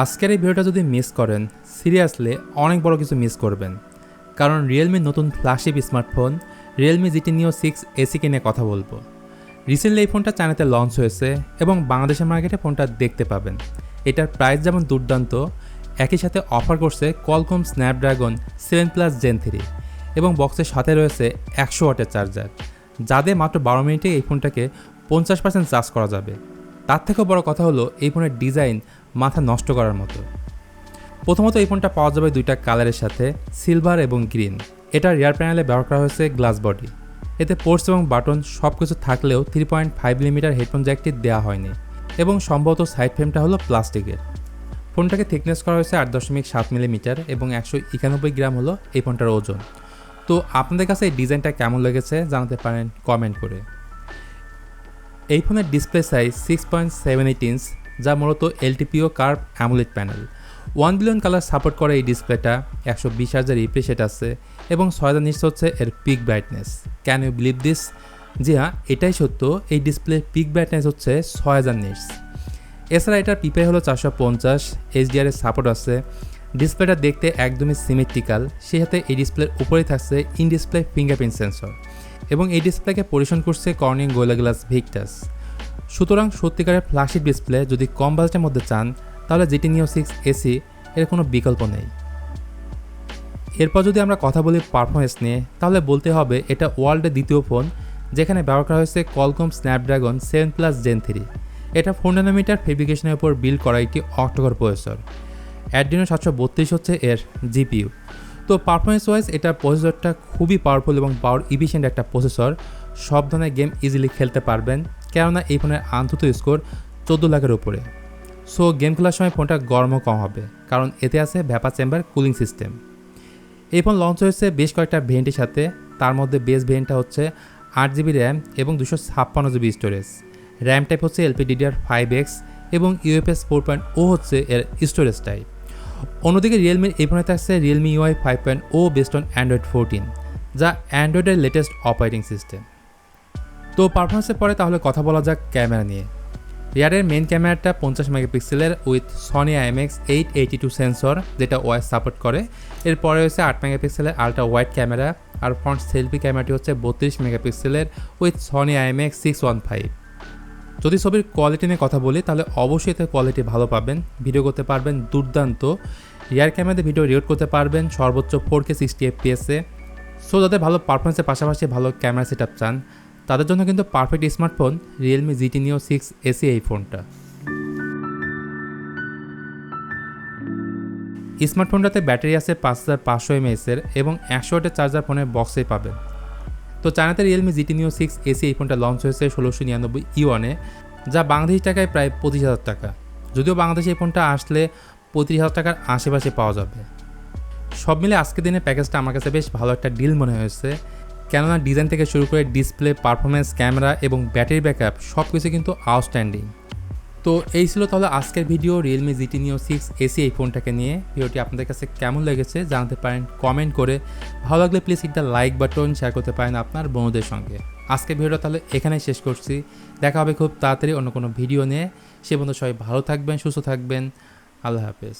আজকের এই ভিডিওটা যদি মিস করেন সিরিয়াসলি অনেক বড় কিছু মিস করবেন, কারণ রিয়েলমির নতুন flagship smartphone Realme GT Neo 6 AC নিয়ে কথা বলবো। রিসেন্টলি এই ফোনটা চায়নাতে লঞ্চ হয়েছে এবং বাংলাদেশের মার্কেটে ফোনটা দেখতে পাবেন। এটার প্রাইস যেমন দুর্দান্ত, একই সাথে অফার করছে Qualcomm Snapdragon 7+ Gen 3 এবং বক্সের সাথে রয়েছে 100 ওয়াটের চার্জার, যাদের মাত্র 12 মিনিটে এই ফোনটাকে 50% চার্জ করা যাবে। তার থেকেও বড় কথা হলো এই ফোনের ডিজাইন মাথা নষ্ট করার মতো। প্রথমত এই ফোনটা পাওয়া যাবে দুইটা কালারের সাথে, সিলভার এবং গ্রিন। এটা রিয়ার প্যানেলে ব্যবহার করা হয়েছে গ্লাস বডি। এতে পোর্টস এবং বাটন সব কিছু থাকলেও 3.5 মিলিমিটার হেডফোন জ্যাকটি দেওয়া হয়নি এবং সম্ভবত সাইড ফ্রেমটা হলো প্লাস্টিকের। ফোনটাকে থিকনেস করা হয়েছে 8.7 মিলিমিটার এবং 191 গ্রাম হলো এই ফোনটার ওজন। তো আপনাদের কাছে এই ডিজাইনটা কেমন লেগেছে জানাতে পারেন কমেন্ট করে। এই ফোনের ডিসপ্লে সাইজ 6.78 ইঞ্চ, যা মূলত LTPO curve AMOLED panel. 1 billion colour support করে এই ডিসপ্লেটা, 120 Hz রিফ্রেশ রেট আছে এবং 6000 নিটস হচ্ছে এর peak brightness. Can you believe this? জি হ্যাঁ, এটাই সত্য, এই ডিসপ্লে পিক ব্রাইটনেস হচ্ছে 6000 নিটস। এছাড়া এটার পিপিআই হলো 450, HDR এর সাপোর্ট আছে। ডিসপ্লেটা দেখতে একদমই সিমেট্রিক্যাল, সেই সাথে এই ডিসপ্লের উপরেই থাকছে ইন ডিসপ্লে ফিঙ্গারপ্রিন্ট সেন্সর এবং এই ডিসপ্লেকে পরিবেশন করছে কর্নিং গোরিলা গ্লাস ভিক্টাস। সুতরাং সত্যিকারের ফ্ল্যাগশিপ ডিসপ্লে যদি কম বাজেটের মধ্যে চান তাহলে GT Neo 6 এসি এর কোনো বিকল্প নেই। এরপর যদি আমরা কথা বলি পারফরমেন্স নিয়ে, তাহলে বলতে হবে এটা ওয়ার্ল্ডের দ্বিতীয় ফোন যেখানে ব্যবহার করা হয়েছে Qualcomm Snapdragon 7+ Gen 3। এটা 4 ন্যানোমিটার ফেব্রিকেশনের উপর বিল্ড করা একটি অক্টোকর প্রসেসর। Adreno 732 হচ্ছে এর জিপিইউ। তো পারফরমেন্স ওয়াইজ এটার প্রসেসরটা খুবই পাওয়ারফুল এবং পাওয়ার ইফিশিয়েন্ট একটা প্রসেসর। সব ধরনের গেম ইজিলি খেলতে পারবেন, কেননা এই ফোনের আন্তত স্কোর 14 লাখের উপরে। সো গেম খেলার সময় ফোনটা গরমও কম হবে, কারণ এতে আছে ভ্যাপা চেম্বার কুলিং সিস্টেম। এই ফোন লঞ্চ হয়েছে বেশ কয়েকটা ভেরিয়েন্টের সাথে, তার মধ্যে বেস ভেরিয়েন্টটা হচ্ছে 8GB র্যাম এবং 256GB স্টোরেজ। র্যাম টাইপ হচ্ছে LPDDR5X এবং UFS 4.0 হচ্ছে এর স্টোরেজ টাইপ। অন্যদিকে রিয়েলমির এই ফোনে থাকছে Realme UI 5.0 based on Android 14, যা অ্যান্ড্রয়েডের লেটেস্ট অপারেটিং সিস্টেম। তো পারফরমেন্সের পরে তাহলে কথা বলা যাক ক্যামেরা নিয়ে। রিয়ারের মেইন ক্যামেরাটা 50 মেগাপিক্সেলের উইথ Sony IMX882 সেন্সর, যেটা ওয়াইস সাপোর্ট করে। এরপরে হচ্ছে 8 মেগাপিক্সেলের আলট্রা ওয়াইড ক্যামেরা, আর ফ্রন্ট সেলফি ক্যামেরাটি হচ্ছে 32 মেগাপিক্সেলের উইথ Sony IMX615। যদি ছবির কোয়ালিটি নিয়ে কথা বলি তাহলে অবশ্যই এতে কোয়ালিটি ভালো পাবেন, ভিডিও করতে পারবেন দুর্দান্ত। রিয়ার ক্যামেরাতে ভিডিও রেকর্ড করতে পারবেন সর্বোচ্চ 4K 60 FPS-এ। সো যাদের ভালো পারফরমেন্সের পাশাপাশি ভালো ক্যামেরা সেটআপ চান তাদের জন্য কিন্তু perfect smartphone Realme GT Neo 6 AC এই ফোনটা। স্মার্টফোনটাতে ব্যাটারি আছে 5500 mAh-এর এবং 100 ওয়াটের চার্জার ফোনের বক্সেই পাবেন। তো চায়নাতে Realme GT Neo 6 এসি এই ফোনটা লঞ্চ হয়েছে 1699 ইউয়ানে, যা বাংলাদেশি টাকায় প্রায় 25,000 টাকা। যদিও বাংলাদেশে এই ফোনটা আসলে 35,000 টাকার আশেপাশে পাওয়া যাবে। সব মিলে আজকের দিনের প্যাকেজটা আমার কাছে বেশ ভালো একটা ডিল মনে হয়েছে, কেননা ডিজাইন থেকে শুরু করে ডিসপ্লে, পারফরমেন্স, ক্যামেরা এবং ব্যাটারি ব্যাকআপ সব কিছু কিন্তু আউটস্ট্যান্ডিং। তো এই ছিল তাহলে আজকের video Realme GT Neo 6 AC এই ফোনটাকে নিয়ে। ভিডিওটি আপনাদের কাছে কেমন লেগেছে জানাতে পারেন কমেন্ট করে। ভালো লাগলে প্লিজ একটা লাইক বাটন, শেয়ার করতে পারেন আপনার বন্ধুদের সঙ্গে। আজকের ভিডিওটা তাহলে এখানেই শেষ করছি। দেখা হবে খুব তাড়াতাড়ি অন্য কোনো ভিডিও নিয়ে। সে পর্যন্ত সবাই ভালো থাকবেন, সুস্থ থাকবেন। আল্লাহ হাফেজ।